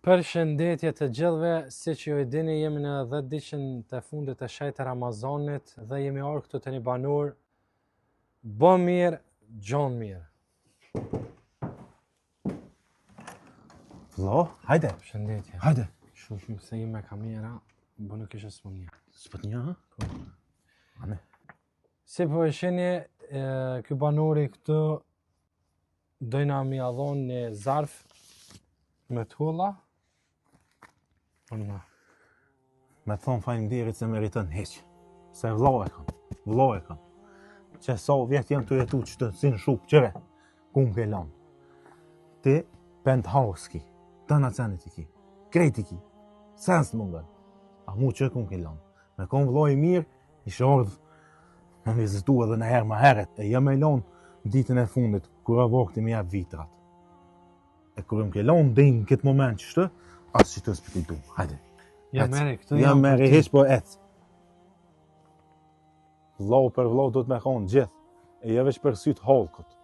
Përshëndetje të gjithëve, si që ju e dini jemi në 10 ditën të fundit të shejtë të Ramazanit dhe jemi orë këtu të një banur. Bë mirë, gjon mirë. Vlo, hajde. Përshëndetje. Hajde. Shumë se i me kamera, bë nuk ishe s'po një. S'po një, ha? Ame. Si po e sheni, ky banuri këtu dojna mi adhon një zarf me t'hulla. Me thonë faleminderit se meritën heq. Se vlo e kam. Që sa vjetë jam të jetu që të sinë shupë qëve. Ku më ke lanë. Ti, penthouse ki. Të në cenit i ki. Krejt i ki. Sens të mungën. A mu që ku më ke lanë. Me kom vlo i mirë, ishe ordhë. Me vizitu edhe në herë më heret. E jam e lanë ditën e fundit, kura vokti me jep vitrat. E kura më ke lanë dhejnë në këtë moment që shtë, asë që të s'piti du. Hajde. Jam meri heq po ecë. Vlau për vlau do të me thonë gjithë. E jo veç për sytë halkët.